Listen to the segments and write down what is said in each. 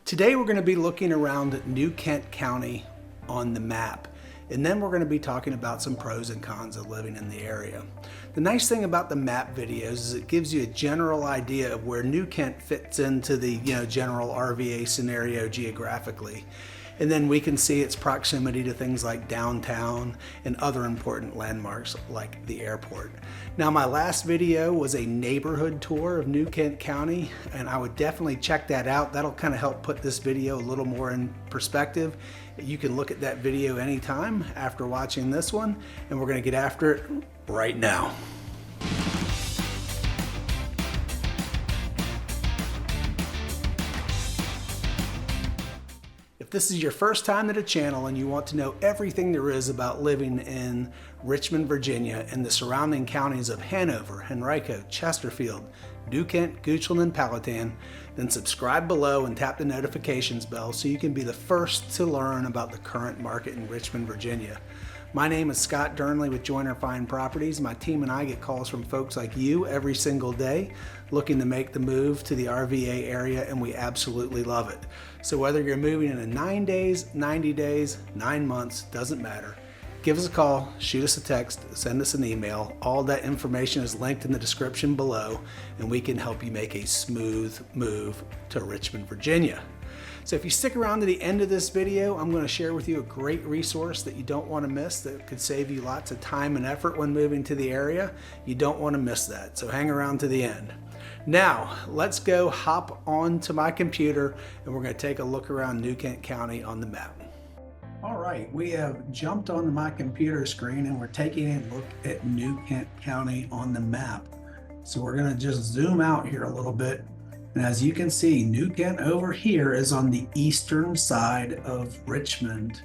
Today we're going to be looking around New Kent County on the map, and then we're going to be talking about some pros and cons of living in the area. The nice thing about the map videos is it gives you a general idea of where New Kent fits into the general RVA scenario geographically. And then we can see its proximity to things like downtown and other important landmarks like the airport. Now, my last video was a neighborhood tour of New Kent County, and I would definitely check that out. That'll kind of help put this video a little more in perspective. You can look at that video anytime after watching this one, and we're going to get after it right now. If this is your first time at a channel and you want to know everything there is about living in Richmond, Virginia and the surrounding counties of Hanover, Henrico, Chesterfield, New Kent, Goochland, and Powhatan, then subscribe below and tap the notifications bell so you can be the first to learn about the current market in Richmond, Virginia. My name is Scott Durnley with Joyner Fine Properties. My team and I get calls from folks like you every single day looking to make the move to the RVA area, and we absolutely love it. So whether you're moving in 9 days, 90 days, 9 months, doesn't matter. Give us a call, shoot us a text, send us an email. All that information is linked in the description below, and we can help you make a smooth move to Richmond, Virginia. So if you stick around to the end of this video, I'm going to share with you a great resource that you don't want to miss that could save you lots of time and effort when moving to the area. You don't want to miss that, so hang around to the end. Now, let's go hop onto my computer and we're going to take a look around New Kent County on the map. All right, we have jumped onto my computer screen and we're taking a look at New Kent County on the map. So we're going to just zoom out here a little bit. And as you can see, New Kent over here is on the eastern side of Richmond.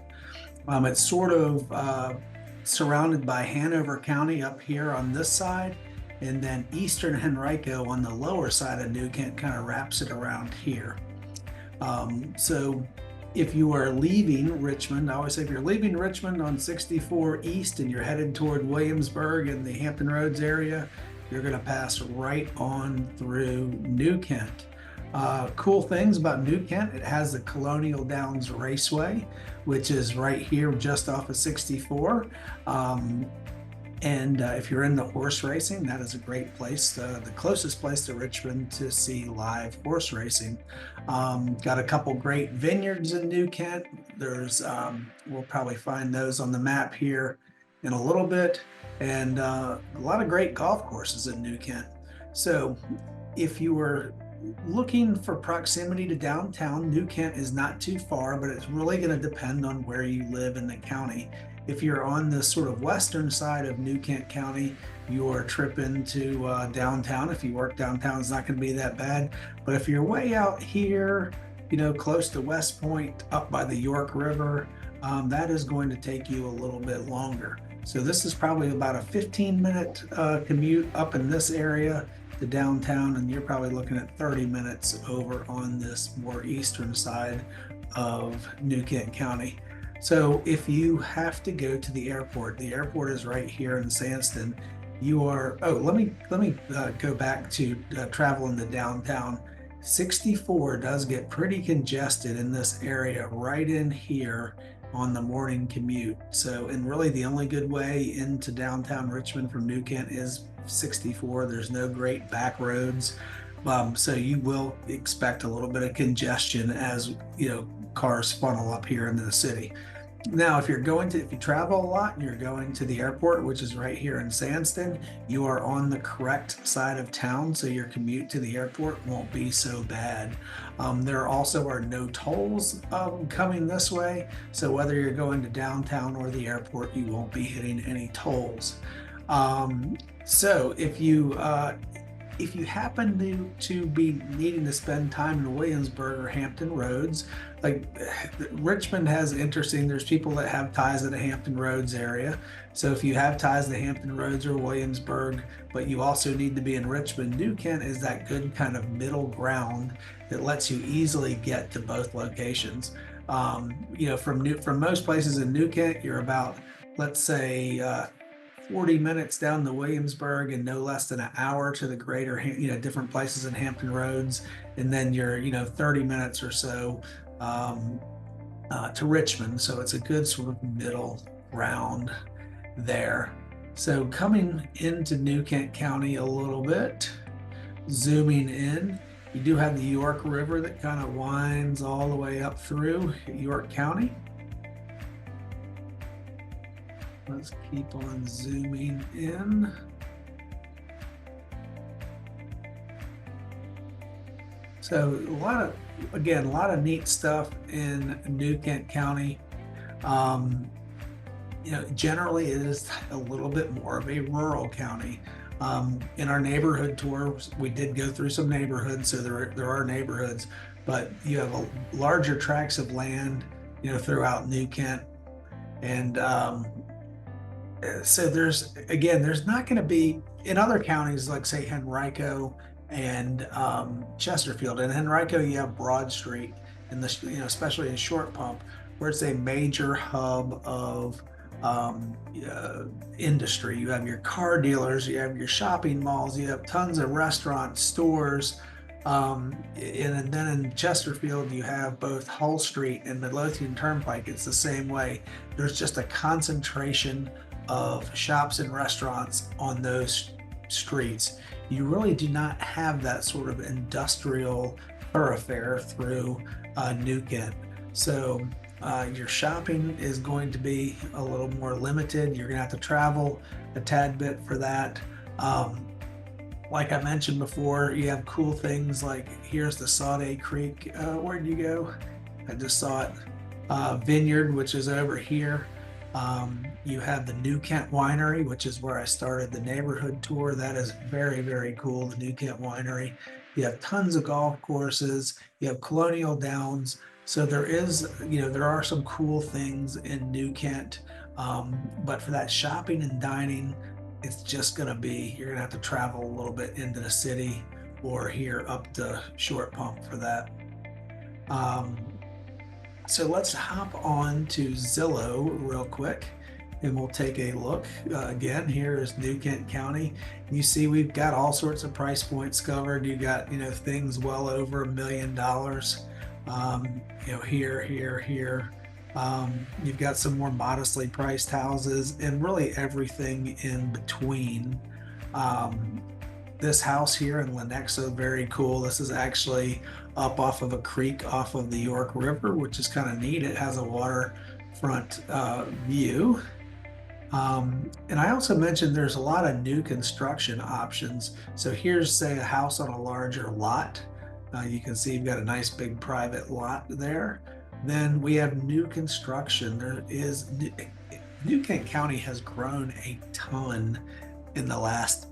It's sort of surrounded by Hanover County up here on this side, and then eastern Henrico on the lower side of New Kent kind of wraps it around here. So if you are leaving Richmond, I always say if you're leaving Richmond on 64 East and you're headed toward Williamsburg and the Hampton Roads area, you're going to pass right on through New Kent. Cool things about New Kent, it has the Colonial Downs Raceway, which is right here just off of 64. If you're into horse racing, that is a great place, the closest place to Richmond to see live horse racing. Got a couple great vineyards in New Kent. We'll probably find those on the map here in a little bit. And a lot of great golf courses in New Kent. So if you were looking for proximity to downtown, New Kent is not too far, but it's really going to depend on where you live in the county. If you're on the sort of western side of New Kent County, your trip into downtown, if you work downtown, is not going to be that bad. But if you're way out here, close to West Point, up by the York River, that is going to take you a little bit longer. So this is probably about a 15-minute commute up in this area to downtown, and you're probably looking at 30 minutes over on this more eastern side of New Kent County. So if you have to go to the airport is right here in Sandston. Let me go back to traveling to downtown. 64 does get pretty congested in this area right in here on the morning commute. So, and really the only good way into downtown Richmond from New Kent is 64. There's no great back roads. So you will expect a little bit of congestion as, cars funnel up here into the city. Now, if you travel a lot and you're going to the airport, which is right here in Sandston, you are on the correct side of town, so your commute to the airport won't be so bad. There also are no tolls coming this way, so whether you're going to downtown or the airport, you won't be hitting any tolls. So if you happen to be needing to spend time in Williamsburg or Hampton Roads, like Richmond there's people that have ties to the Hampton Roads area. So if you have ties to Hampton Roads or Williamsburg, but you also need to be in Richmond, New Kent is that good kind of middle ground that lets you easily get to both locations. From most places in New Kent, you're about, let's say, 40 minutes down to Williamsburg and no less than an hour to the greater, different places in Hampton Roads. And then you're, 30 minutes or so to Richmond. So it's a good sort of middle ground there. So coming into New Kent County a little bit, zooming in, you do have the York River that kind of winds all the way up through York County. Let's keep on zooming in. So a lot of neat stuff in New Kent County. Generally it is a little bit more of a rural county. In our neighborhood tours, we did go through some neighborhoods, so there are neighborhoods, but you have larger tracts of land, throughout New Kent. And so there's not going to be, in other counties like say Henrico and Chesterfield. In Henrico, you have Broad Street, in the especially in Short Pump, where it's a major hub of industry. You have your car dealers, you have your shopping malls, you have tons of restaurants, stores, and then in Chesterfield you have both Hull Street and Midlothian Turnpike. It's the same way. There's just a concentration of shops and restaurants on those streets. You really do not have that sort of industrial thoroughfare through New Kent. So your shopping is going to be a little more limited. You're going to have to travel a tad bit for that. Like I mentioned before, you have cool things like here's the Sade Creek. Where'd you go? I just saw it. Vineyard, which is over here. You have the New Kent Winery, which is where I started the neighborhood tour. That is very, very cool, the New Kent Winery. You have tons of golf courses. You have Colonial Downs. So there are some cool things in New Kent, but for that shopping and dining, it's just going to be, you're going to have to travel a little bit into the city or here up to Short Pump for that. So let's hop on to Zillow real quick and we'll take a look. Again, here is New Kent County. You see we've got all sorts of price points covered. You got, things well over $1 million. Here. You've got some more modestly priced houses and really everything in between. This house here in Lenexa, very cool. This is actually up off of a creek off of the York River, which is kind of neat. It has a waterfront view. And I also mentioned there's a lot of new construction options. So here's, say, a house on a larger lot. You can see you've got a nice big private lot there. Then we have new construction. New Kent County has grown a ton in the last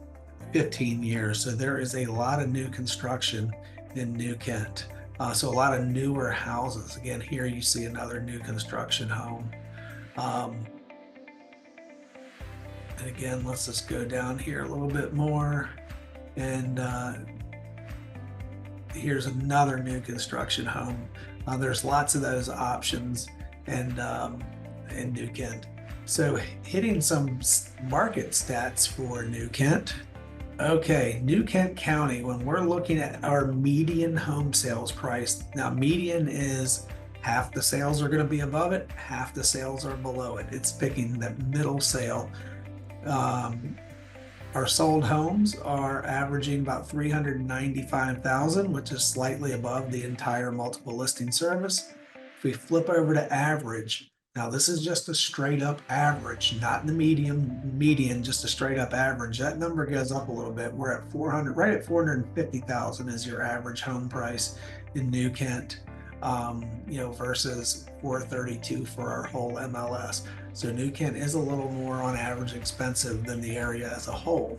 15 years. So there is a lot of new construction in New Kent. So a lot of newer houses. Again, here you see another new construction home. And again, let's just go down here a little bit more. And here's another new construction home. There's lots of those options and in New Kent. So hitting some market stats for New Kent. Okay, New Kent County, when we're looking at our median home sales price, now median is half the sales are going to be above it, half the sales are below it. It's picking that middle sale. Our sold homes are averaging about 395,000, which is slightly above the entire multiple listing service. If we flip over to average, now this is just a straight up average, not the median, just a straight up average. That number goes up a little bit. We're at 400, right at 450,000 is your average home price in New Kent, versus 432 for our whole MLS. So New Kent is a little more on average expensive than the area as a whole.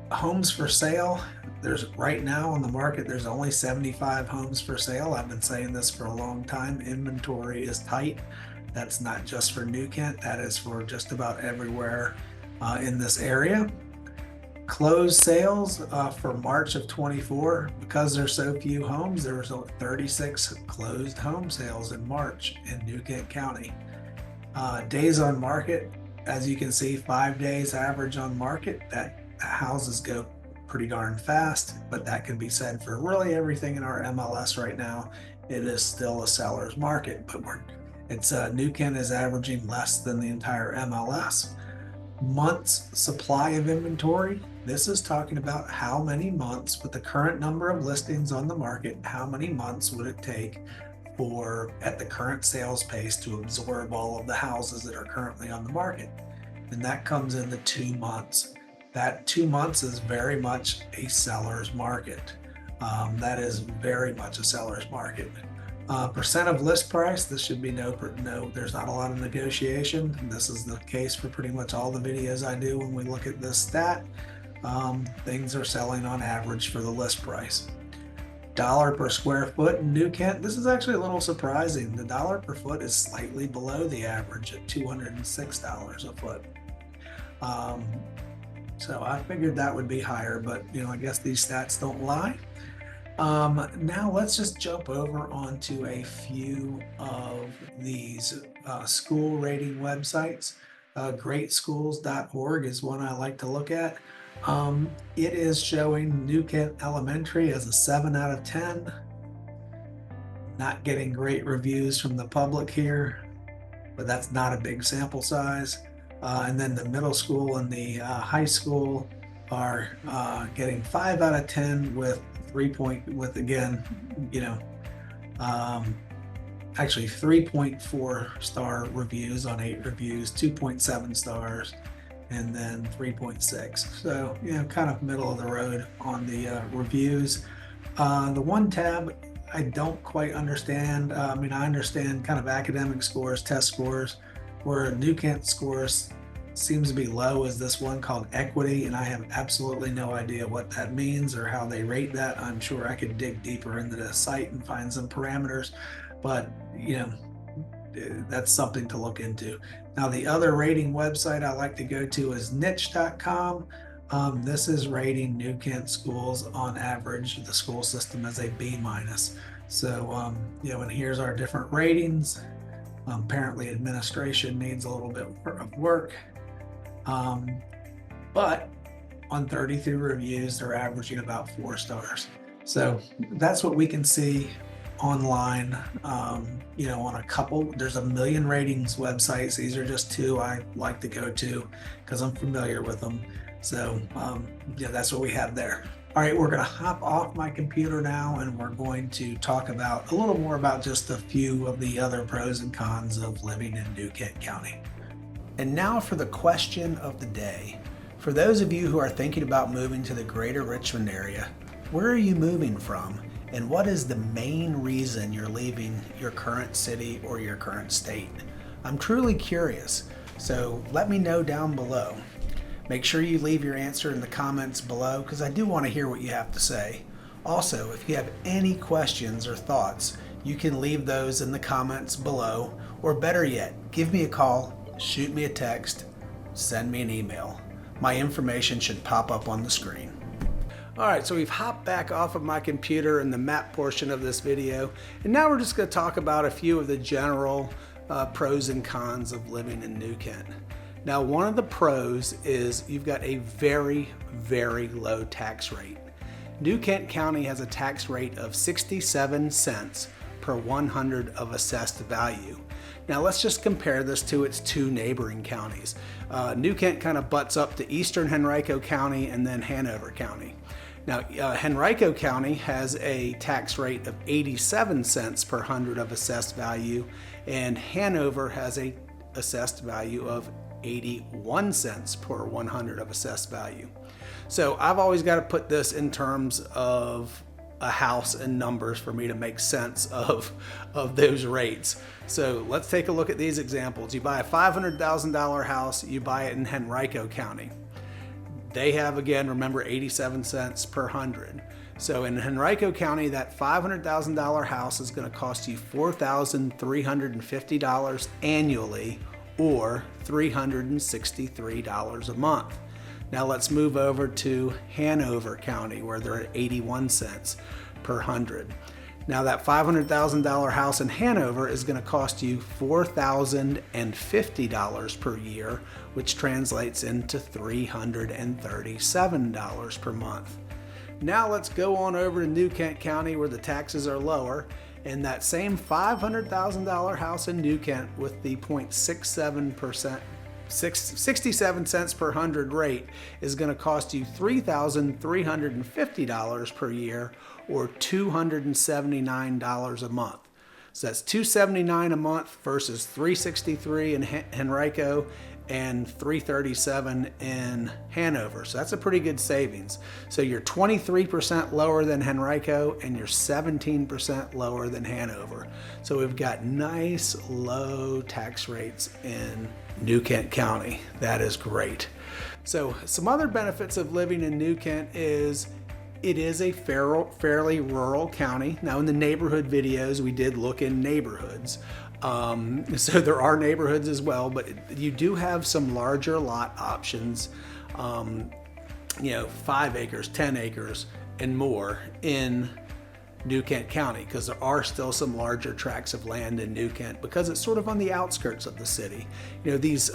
Homes for sale, there's right now on the market, there's only 75 homes for sale. I've been saying this for a long time. Inventory is tight. That's not just for New Kent, that is for just about everywhere in this area. Closed sales for March of 24, because there's so few homes, there was 36 closed home sales in March in New Kent County. Days on market, as you can see, 5 days average on market, that houses go pretty darn fast, but that can be said for really everything in our MLS right now. It is still a seller's market, but New Kent is averaging less than the entire MLS. Months supply of inventory. This is talking about how many months, with the current number of listings on the market, how many months would it take at the current sales pace to absorb all of the houses that are currently on the market. And that comes into 2 months. That 2 months is very much a seller's market. That is very much a seller's market. Percent of list price, this should be no, there's not a lot of negotiation. This is the case for pretty much all the videos I do when we look at this stat. Things are selling on average for the list price. Dollar per square foot in New Kent, this is actually a little surprising. The dollar per foot is slightly below the average at $206 a foot. So I figured that would be higher, but I guess these stats don't lie. Now let's just jump over onto a few of these school rating websites. Greatschools.org is one I like to look at. It is showing New Kent Elementary as a 7 out of 10. Not getting great reviews from the public here, but that's not a big sample size. And then the middle school and the high school are getting 5 out of 10 with actually 3.4 star reviews on 8 reviews, 2.7 stars, and then 3.6. So, kind of middle of the road on the reviews. The one tab I don't quite understand. I understand kind of academic scores, test scores, where New Kent scores seems to be low is this one called equity, and I have absolutely no idea what that means or how they rate that. I'm sure I could dig deeper into the site and find some parameters, but that's something to look into. Now, the other rating website I like to go to is niche.com. This is rating New Kent schools on average, the school system as a B-. So, and here's our different ratings. Apparently administration needs a little bit of work. But on 33 reviews, they're averaging about 4 stars. So that's what we can see online, on a couple. There's a million ratings websites. These are just 2 I like to go to because I'm familiar with them. So that's what we have there. All right, we're going to hop off my computer now, and we're going to talk about a little more about just a few of the other pros and cons of living in New Kent County. And now for the question of the day. For those of you who are thinking about moving to the greater Richmond area, where are you moving from? And what is the main reason you're leaving your current city or your current state? I'm truly curious, so let me know down below. Make sure you leave your answer in the comments below because I do want to hear what you have to say. Also, if you have any questions or thoughts, you can leave those in the comments below, or better yet, give me a call, shoot me a text, send me an email. My information should pop up on the screen. All right, so we've hopped back off of my computer in the map portion of this video, and now we're just going to talk about a few of the general pros and cons of living in New Kent. Now, one of the pros is you've got a very, very low tax rate. New Kent County has a tax rate of 67 cents per 100 of assessed value. Now let's just compare this to its 2 neighboring counties. New Kent kind of butts up to eastern Henrico County and then Hanover County. Now, Henrico County has a tax rate of 87 cents per 100 of assessed value, and Hanover has a assessed value of 81 cents per 100 of assessed value. So I've always got to put this in terms of a house and numbers for me to make sense of those rates. So let's take a look at these examples. You buy a $500,000 house, you buy it in Henrico County. They have, again, remember, 87 cents per 100. So in Henrico County, that $500,000 house is going to cost you $4,350 annually, or $363 a month. Now let's move over to Hanover County, where they're at 81 cents per 100. Now that $500,000 house in Hanover is going to cost you $4,050 per year, which translates into $337 per month. Now let's go on over to New Kent County where the taxes are lower, and that same $500,000 house in New Kent with the 0.67%, 67 cents per hundred rate is going to cost you $3,350 per year, or $279 a month. So that's $279 a month versus $363 in Henrico and $337 in Hanover. So that's a pretty good savings. So you're 23% lower than Henrico and you're 17% lower than Hanover. So we've got nice low tax rates in New Kent County. That is great. So some other benefits of living in New Kent is it is a fairly rural county. Now in the neighborhood videos, we did look in neighborhoods. So there are neighborhoods as well, but you do have some larger lot options, 5 acres, 10 acres and more in New Kent County, because there are still some larger tracts of land in New Kent because it's sort of on the outskirts of the city. These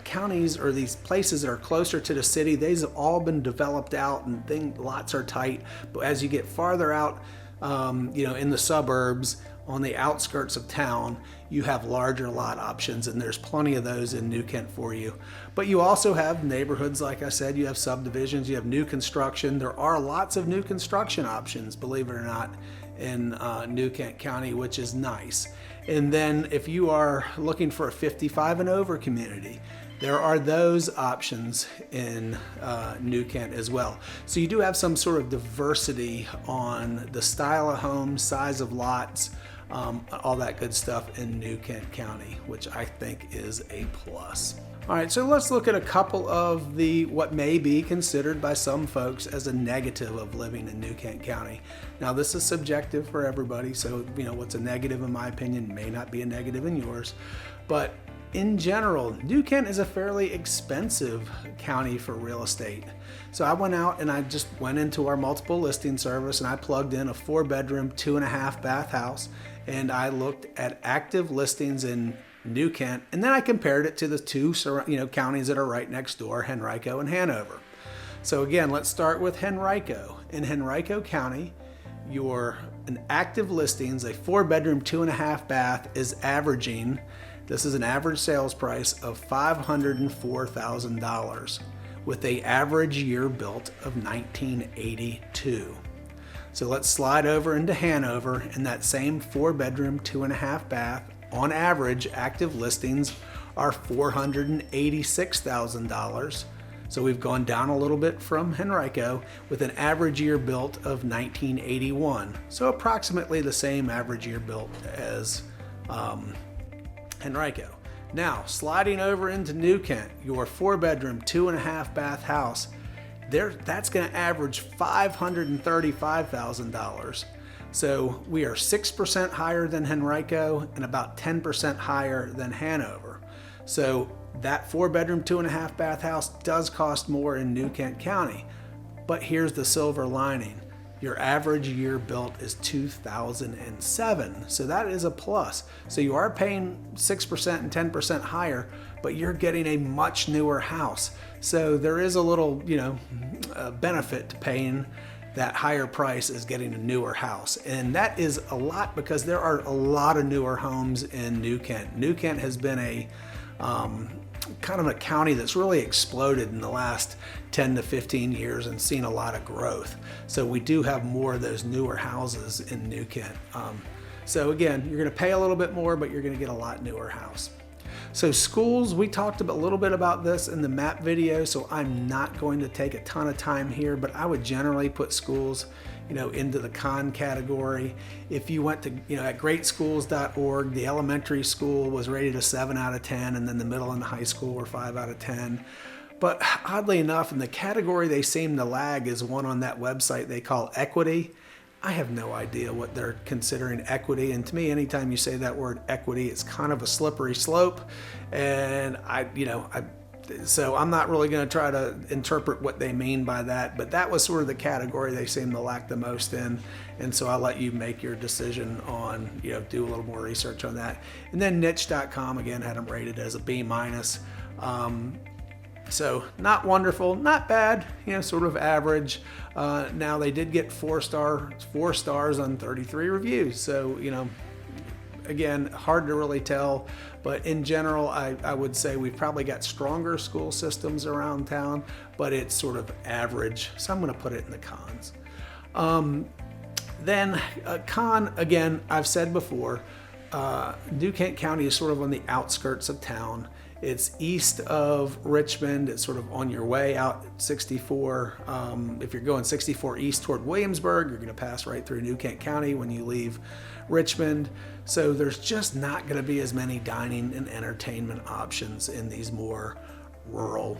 counties or these places that are closer to the city, they've all been developed out and lots are tight. But as you get farther out, in the suburbs, on the outskirts of town, you have larger lot options, and there's plenty of those in New Kent for you. But you also have neighborhoods, like I said, you have subdivisions, you have new construction. There are lots of new construction options, believe it or not, in New Kent County, which is nice. And then if you are looking for a 55 and over community, there are those options in New Kent as well. So you do have some sort of diversity on the style of homes, size of lots, all that good stuff in New Kent County, which I think is a plus. All right, so let's look at a couple of what may be considered by some folks as a negative of living in New Kent County. Now this is subjective for everybody, so what's a negative in my opinion may not be a negative in yours, but in general, New Kent is a fairly expensive county for real estate. So I went out and I just went into our multiple listing service and I plugged in a 4-bedroom, 2.5 bath house, and I looked at active listings in New Kent, and then I compared it to the two counties that are right next door, Henrico and Hanover. So again, let's start with Henrico. In Henrico County, an active listings, a 4-bedroom, 2.5 bath is averaging, this is an average sales price of $504,000 with an average year built of 1982. So let's slide over into Hanover, and that same 4-bedroom, 2.5 bath, on average, active listings are $486,000. So we've gone down a little bit from Henrico with an average year built of 1981. So approximately the same average year built as Henrico. Now, sliding over into New Kent, your 4-bedroom, 2.5 bath house, that's going to average $535,000. So we are 6% higher than Henrico and about 10% higher than Hanover. So that 4-bedroom, 2.5 bath house does cost more in New Kent County. But here's the silver lining. Your average year built is 2007, so that is a plus. So you are paying 6% and 10% higher, but you're getting a much newer house. So there is a little, benefit to paying that higher price is getting a newer house. And that is a lot because there are a lot of newer homes in New Kent. New Kent has been a kind of a county that's really exploded in the last 10 to 15 years and seen a lot of growth. So we do have more of those newer houses in New Kent. So again, you're going to pay a little bit more, but you're going to get a lot newer house. So schools, we talked a little bit about this in the map video, so I'm not going to take a ton of time here, but I would generally put schools, into the con category. If you went to, at greatschools.org, the elementary school was rated a 7 out of 10, and then the middle and the high school were 5 out of 10. But oddly enough, in the category they seem to lag is one on that website they call equity. I have no idea what they're considering equity, and to me, anytime you say that word equity, it's kind of a slippery slope, and So I'm not really going to try to interpret what they mean by that, but that was sort of the category they seem to lack the most in. And so I'll let you make your decision on, do a little more research on that. And then niche.com, again, had them rated as a B-. So not wonderful, not bad, sort of average. Now they did get 4 stars on 33 reviews. So, again, hard to really tell, but in general, I would say we've probably got stronger school systems around town, but it's sort of average. So I'm going to put it in the cons. Then con, again, I've said before, New Kent County is sort of on the outskirts of town. It's east of Richmond. It's sort of on your way out 64. If you're going 64 east toward Williamsburg, you're going to pass right through New Kent County when you leave Richmond. So there's just not going to be as many dining and entertainment options in these more rural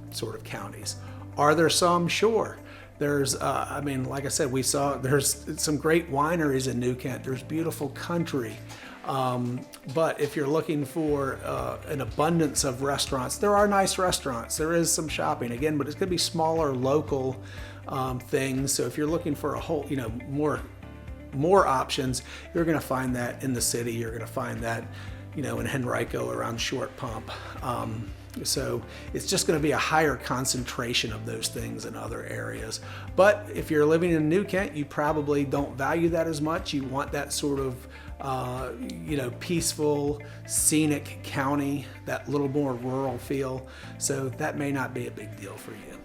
sort of counties. Are there some? Sure. There's, like I said, there's some great wineries in New Kent. There's beautiful country. But if you're looking for an abundance of restaurants, there are nice restaurants. There is some shopping, again, but it's going to be smaller local things. So if you're looking for a whole, more options, you're going to find that in the city. You're going to find that, in Henrico around Short Pump. So it's just going to be a higher concentration of those things in other areas. But if you're living in New Kent, you probably don't value that as much. You want that sort of peaceful, scenic county, that little more rural feel. So that may not be a big deal for you.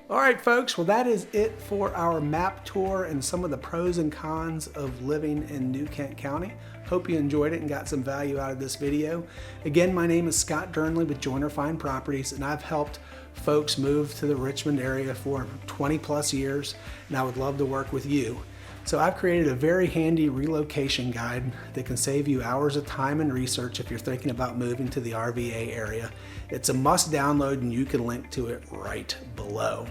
All right, folks, well, that is it for our map tour and some of the pros and cons of living in New Kent County. Hope you enjoyed it and got some value out of this video. Again, my name is Scott Durnley with Joyner Fine Properties, and I've helped folks move to the Richmond area for 20 plus years, and I would love to work with you. So I've created a very handy relocation guide that can save you hours of time and research if you're thinking about moving to the RVA area. It's a must download, and you can link to it right below.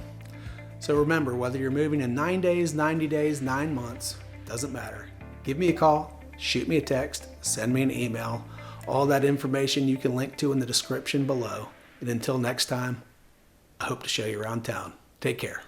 So remember, whether you're moving in 9 days, 90 days, 9 months, doesn't matter. Give me a call, shoot me a text, send me an email. All that information you can link to in the description below. And until next time, I hope to show you around town. Take care.